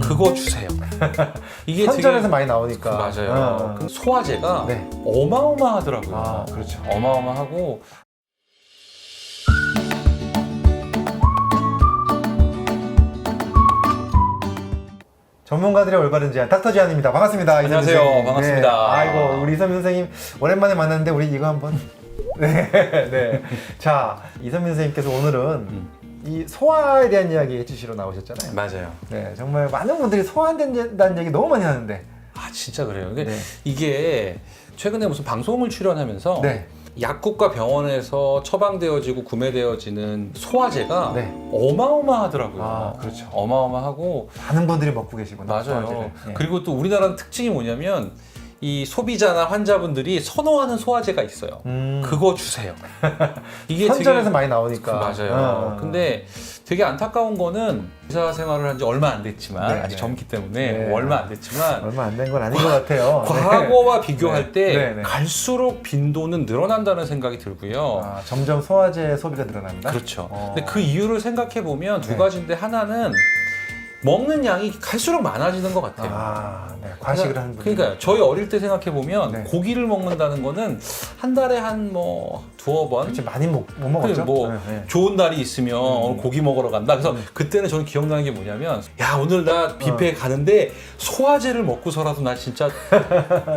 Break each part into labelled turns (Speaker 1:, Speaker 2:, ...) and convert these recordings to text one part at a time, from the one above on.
Speaker 1: 그거 주세요. 이게
Speaker 2: 선전에서
Speaker 1: 되게
Speaker 2: 많이 나오니까.
Speaker 1: 맞아요. 그 소화제가
Speaker 2: 네.
Speaker 1: 어마어마하더라고요.
Speaker 2: 아, 그렇죠.
Speaker 1: 어마어마하고
Speaker 2: 전문가들의 올바른 제안 닥터 지안입니다. 반갑습니다. 이선민
Speaker 1: 안녕하세요.
Speaker 2: 선생님.
Speaker 1: 반갑습니다.
Speaker 2: 네. 아이고 우리 이선민 선생님 오랜만에 만났는데 우리 이거 한번 네. 네. 자, 이선민 선생님께서 오늘은 이 소화에 대한 이야기 해주시러 나오셨잖아요.
Speaker 1: 맞아요.
Speaker 2: 네, 정말 많은 분들이 소화 안 된다는 얘기 너무 많이 하는데.
Speaker 1: 아 진짜 그래요.
Speaker 2: 네.
Speaker 1: 이게 최근에 무슨 방송을 출연하면서
Speaker 2: 네.
Speaker 1: 약국과 병원에서 처방되어지고 구매되어지는 소화제가
Speaker 2: 네.
Speaker 1: 어마어마하더라고요.
Speaker 2: 아, 그렇죠.
Speaker 1: 어마어마하고
Speaker 2: 많은 분들이 먹고 계시구나.
Speaker 1: 맞아요.
Speaker 2: 소화제를. 네.
Speaker 1: 그리고 또 우리나라 특징이 뭐냐면 이 소비자나 환자분들이 선호하는 소화제가 있어요. 그거 주세요. 이게
Speaker 2: 선전에서
Speaker 1: 되게
Speaker 2: 많이 나오니까.
Speaker 1: 맞아요. 근데 되게 안타까운 거는 의사 생활을 한 지 얼마 안 됐지만
Speaker 2: 네,
Speaker 1: 아직
Speaker 2: 네.
Speaker 1: 젊기 때문에
Speaker 2: 네.
Speaker 1: 뭐 얼마 안 됐지만
Speaker 2: 얼마 안 된 건 아닌 것 같아요.
Speaker 1: 과거와 비교할 때
Speaker 2: 네, 네.
Speaker 1: 갈수록 빈도는 늘어난다는 생각이 들고요.
Speaker 2: 아, 점점 소화제 소비가 늘어난다.
Speaker 1: 그렇죠.
Speaker 2: 어.
Speaker 1: 근데 그 이유를 생각해 보면 두
Speaker 2: 네.
Speaker 1: 가지인데 하나는 먹는 양이 갈수록 많아지는 것 같아요.
Speaker 2: 아, 네. 과식을 하는 분.
Speaker 1: 그러니까요. 저희 어릴 때 생각해 보면
Speaker 2: 네.
Speaker 1: 고기를 먹는다는 거는 한 달에 한 뭐 두어 번
Speaker 2: 그렇지 많이 못 먹었죠.
Speaker 1: 뭐
Speaker 2: 네, 네.
Speaker 1: 좋은 날이 있으면 오늘 고기 먹으러 간다. 그래서 그때는 저는 기억나는 게 뭐냐면 야 오늘 나 뷔페에 가는데 소화제를 먹고서라도 나 진짜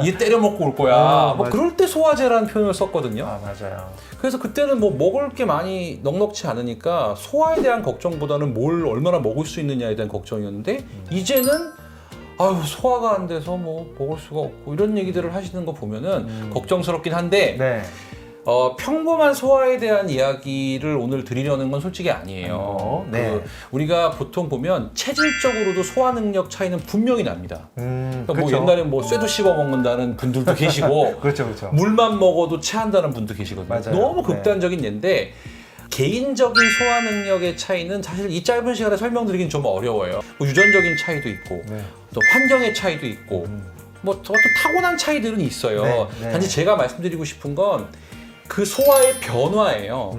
Speaker 1: 이게 때려 먹고 올 거야. 뭐
Speaker 2: 맞아.
Speaker 1: 그럴 때 소화제라는 표현을 썼거든요.
Speaker 2: 아, 맞아요.
Speaker 1: 그래서 그때는 뭐 먹을 게 많이 넉넉치 않으니까 소화에 대한 걱정보다는 뭘 얼마나 먹을 수 있느냐에 대한 걱정이었는데 이제는 아유 소화가 안 돼서 뭐 먹을 수가 없고 이런 얘기들을 하시는 거 보면은 걱정스럽긴 한데
Speaker 2: 네.
Speaker 1: 평범한 소화에 대한 이야기를 오늘 드리려는 건 솔직히 아니에요.
Speaker 2: 네.
Speaker 1: 우리가 보통 보면 체질적으로도 소화 능력 차이는 분명히 납니다. 그러니까 뭐
Speaker 2: 그렇죠.
Speaker 1: 옛날에 뭐 쇠도 씹어 먹는다는 분들도 계시고
Speaker 2: 그렇죠, 그렇죠.
Speaker 1: 물만 먹어도 체한다는 분도 계시거든요.
Speaker 2: 맞아요.
Speaker 1: 너무 극단적인 예인데 개인적인 소화 능력의 차이는 사실 이 짧은 시간에 설명드리긴 좀 어려워요. 뭐 유전적인 차이도 있고
Speaker 2: 네.
Speaker 1: 또 환경의 차이도 있고 뭐 어떤 타고난 차이들은 있어요.
Speaker 2: 네, 네.
Speaker 1: 단지 제가 말씀드리고 싶은 건 그 소화의 변화예요.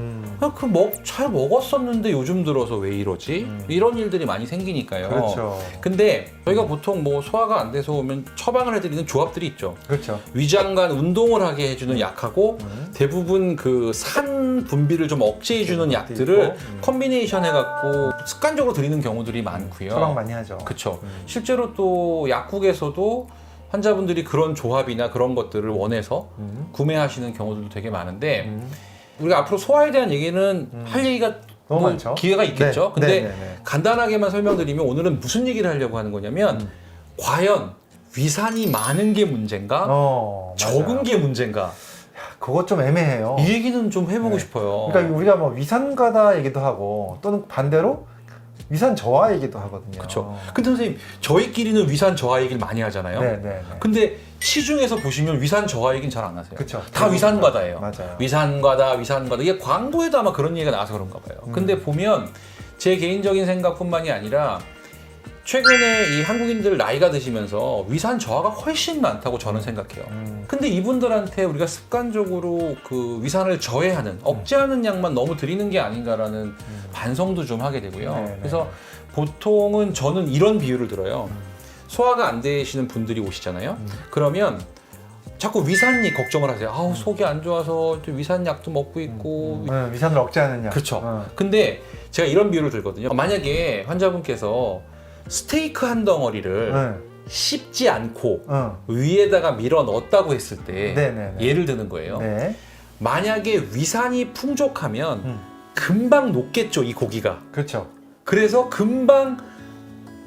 Speaker 1: 잘 먹었었는데 요즘 들어서 왜 이러지? 이런 일들이 많이 생기니까요.
Speaker 2: 그렇죠.
Speaker 1: 근데 저희가 보통 뭐 소화가 안 돼서 오면 처방을 해드리는 조합들이 있죠.
Speaker 2: 그렇죠.
Speaker 1: 위장 간 운동을 하게 해주는 약하고 대부분 그 산 분비를 좀 억제해주는 약들을 컨비네이션 해갖고 습관적으로 드리는 경우들이 많고요.
Speaker 2: 처방 많이 하죠.
Speaker 1: 그렇죠. 실제로 또 약국에서도 환자분들이 그런 조합이나 그런 것들을 원해서 구매하시는 경우들도 되게 많은데 우리가 앞으로 소화에 대한 얘기는 할 얘기가
Speaker 2: 너무
Speaker 1: 뭐
Speaker 2: 많죠.
Speaker 1: 기회가 있겠죠.
Speaker 2: 네,
Speaker 1: 근데
Speaker 2: 네, 네, 네.
Speaker 1: 간단하게만 설명드리면 오늘은 무슨 얘기를 하려고 하는 거냐면 과연 위산이 많은 게 문제인가?
Speaker 2: 맞아요.
Speaker 1: 적은 게 문제인가?
Speaker 2: 그것 좀 애매해요.
Speaker 1: 이 얘기는 좀 해보고
Speaker 2: 네.
Speaker 1: 싶어요.
Speaker 2: 그러니까 우리가 뭐 위산과다 얘기도 하고 또는 반대로 위산 저하 얘기도 하거든요.
Speaker 1: 그렇죠. 근데 선생님 저희끼리는 위산 저하 얘기를 많이 하잖아요.
Speaker 2: 네, 네, 네.
Speaker 1: 근데 시중에서 보시면 위산 저하 얘기는 잘 안 하세요.
Speaker 2: 그쵸.
Speaker 1: 다 위산과다예요.
Speaker 2: 맞아요.
Speaker 1: 위산과다. 이게 광고에도 아마 그런 얘기가 나와서 그런가 봐요. 근데 보면 제 개인적인 생각뿐만이 아니라 최근에 이 한국인들 나이가 드시면서 위산 저하가 훨씬 많다고 저는 생각해요. 근데 이분들한테 우리가 습관적으로 그 위산을 저해하는, 억제하는 약만 너무 드리는 게 아닌가라는 반성도 좀 하게 되고요.
Speaker 2: 네, 네.
Speaker 1: 그래서 보통은 저는 이런 비유를 들어요. 소화가 안 되시는 분들이 오시잖아요. 그러면 자꾸 위산이 걱정을 하세요. 아우 속이 안 좋아서 위산약도 먹고 있고.
Speaker 2: 위산을 억제하는 약.
Speaker 1: 그렇죠. 근데 제가 이런 비유를 들거든요. 만약에 환자분께서 스테이크 한 덩어리를 씹지 않고 위에다가 밀어 넣었다고 했을 때
Speaker 2: 네네네.
Speaker 1: 예를 드는 거예요.
Speaker 2: 네.
Speaker 1: 만약에 위산이 풍족하면 금방 녹겠죠, 이 고기가.
Speaker 2: 그렇죠.
Speaker 1: 그래서 금방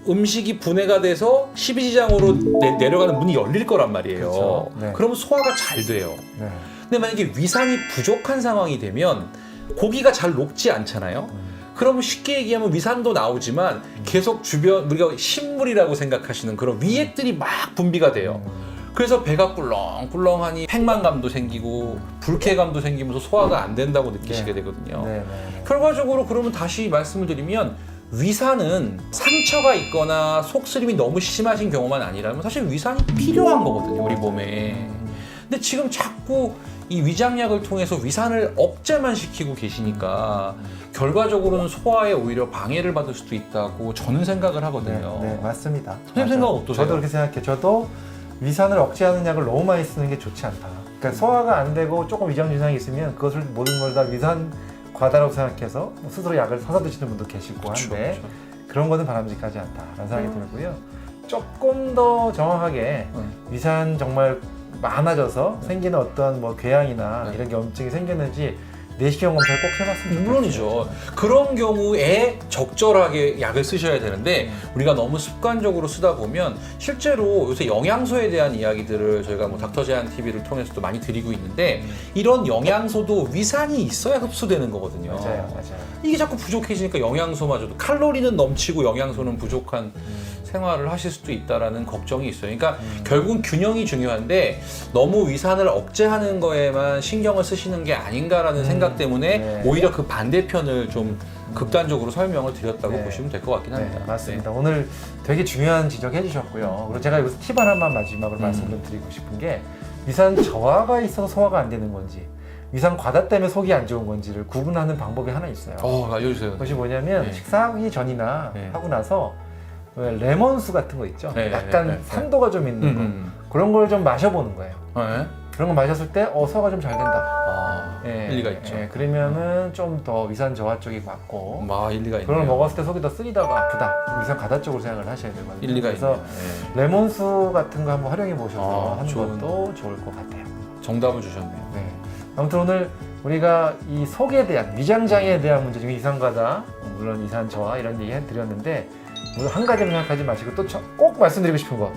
Speaker 1: 음식이 분해가 돼서 십이지장으로 내려가는 문이 열릴 거란 말이에요.
Speaker 2: 그렇죠. 네.
Speaker 1: 그러면 소화가 잘 돼요.
Speaker 2: 네.
Speaker 1: 근데 만약에 위산이 부족한 상황이 되면 고기가 잘 녹지 않잖아요. 그러면 쉽게 얘기하면 위산도 나오지만 계속 주변 우리가 신물이라고 생각하시는 그런 위액들이 막 분비가 돼요. 그래서 배가 꿀렁꿀렁하니 팽만감도 생기고 불쾌감도 생기면서 소화가 안 된다고 느끼시게 되거든요.
Speaker 2: 네, 네.
Speaker 1: 결과적으로 그러면 다시 말씀을 드리면 위산은 상처가 있거나 속쓰림이 너무 심하신 경우만 아니라면 사실 위산이 필요한 거거든요, 우리 몸에. 근데 지금 자꾸 이 위장약을 통해서 위산을 억제만 시키고 계시니까 결과적으로는 소화에 오히려 방해를 받을 수도 있다고 저는 생각을 하거든요.
Speaker 2: 네, 맞습니다.
Speaker 1: 선생님 생각은 어떠세요?
Speaker 2: 저도 그렇게 생각해요. 저도 위산을 억제하는 약을 너무 많이 쓰는 게 좋지 않다. 그러니까 소화가 안 되고 조금 위장 증상이 있으면 그것을 모든 걸 다 위산 과다라고 생각해서 스스로 약을 사서 드시는 분도 계시고 한데 그런 거는 바람직하지 않다라는 생각이 들고요. 조금 더 정확하게 위산 정말 많아져서 생기는 어떤 뭐 궤양이나 이런 염증이 생겼는지 내시경 검사를 꼭 해봤으면 좋겠어요.
Speaker 1: 물론이죠. 그런 경우에 적절하게 약을 쓰셔야 되는데 우리가 너무 습관적으로 쓰다 보면 실제로 요새 영양소에 대한 이야기들을 저희가 뭐 닥터 제한 TV를 통해서도 많이 드리고 있는데 이런 영양소도 위산이 있어야 흡수되는 거거든요.
Speaker 2: 맞아요.
Speaker 1: 이게 자꾸 부족해지니까 영양소마저도 칼로리는 넘치고 영양소는 부족한 생활을 하실 수도 있다라는 걱정이 있어요. 그러니까 결국은 균형이 중요한데 너무 위산을 억제하는 거에만 신경을 쓰시는 게 아닌가라는 생각 때문에
Speaker 2: 네.
Speaker 1: 오히려 그 반대편을 좀 극단적으로 설명을 드렸다고
Speaker 2: 네.
Speaker 1: 보시면 될 것 같긴 합니다.
Speaker 2: 네, 맞습니다. 오늘 되게 중요한 지적해 주셨고요. 그리고 제가 여기서 팁 하나만 마지막으로 말씀 좀 드리고 싶은 게 위산 저하가 있어서 소화가 안 되는 건지 위산 과다 때문에 속이 안 좋은 건지를 구분하는 방법이 하나 있어요.
Speaker 1: 알려주세요.
Speaker 2: 그것이 뭐냐면
Speaker 1: 네.
Speaker 2: 식사하기 전이나
Speaker 1: 네.
Speaker 2: 하고 나서 왜 레몬수 같은 거 있죠?
Speaker 1: 네,
Speaker 2: 약간
Speaker 1: 네, 네,
Speaker 2: 산도가 좀 있는 거 그런 걸 좀 마셔보는 거예요.
Speaker 1: 네.
Speaker 2: 그런 거 마셨을 때 소화가 좀 잘 된다.
Speaker 1: 일리가 있죠.
Speaker 2: 그러면은 좀 더 위산 저하 쪽이 맞고
Speaker 1: 일리가 있네요.
Speaker 2: 그런 걸 먹었을 때 속이 더 쓰리다가 아프다. 위산 과다 쪽으로 생각을 하셔야 되거든요.
Speaker 1: 일리가
Speaker 2: 그래서
Speaker 1: 있네요.
Speaker 2: 레몬수 같은 거 한번 활용해 보셔서 하는
Speaker 1: 좋은-
Speaker 2: 것도 좋을 것 같아요.
Speaker 1: 정답을 주셨네요.
Speaker 2: 네. 아무튼 오늘 우리가 이 속에 대한 위장장애에 대한 문제 중에 위산과다, 물론 위산 저하 이런 얘기 해드렸는데 오늘 한 가지만 생각하지 마시고 또 꼭 말씀드리고 싶은 거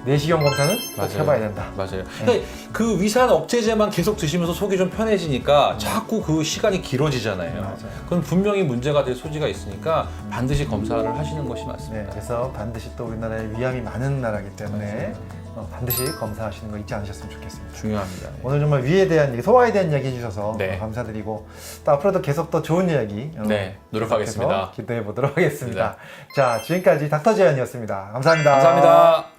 Speaker 2: 내시경 검사는 꼭
Speaker 1: 맞아요.
Speaker 2: 해봐야 된다.
Speaker 1: 맞아요. 그러니까 그 위산 억제제만 계속 드시면서 속이 좀 편해지니까 자꾸 그 시간이 길어지잖아요.
Speaker 2: 맞아요.
Speaker 1: 그건 분명히 문제가 될 소지가 있으니까 반드시 검사를 하시는 것이
Speaker 2: 네,
Speaker 1: 맞습니다.
Speaker 2: 그래서 반드시 또 우리나라에 위암이 많은 나라이기 때문에
Speaker 1: 맞아요.
Speaker 2: 반드시 검사하시는 거 잊지 않으셨으면 좋겠습니다.
Speaker 1: 중요합니다.
Speaker 2: 오늘 정말 위에 대한 얘기, 소화에 대한 이야기 해주셔서
Speaker 1: 네.
Speaker 2: 감사드리고 또 앞으로도 계속 더 좋은 이야기
Speaker 1: 노력하겠습니다.
Speaker 2: 기대해 보도록 하겠습니다. 자, 지금까지 닥터 제안이었습니다. 감사합니다.
Speaker 1: 감사합니다.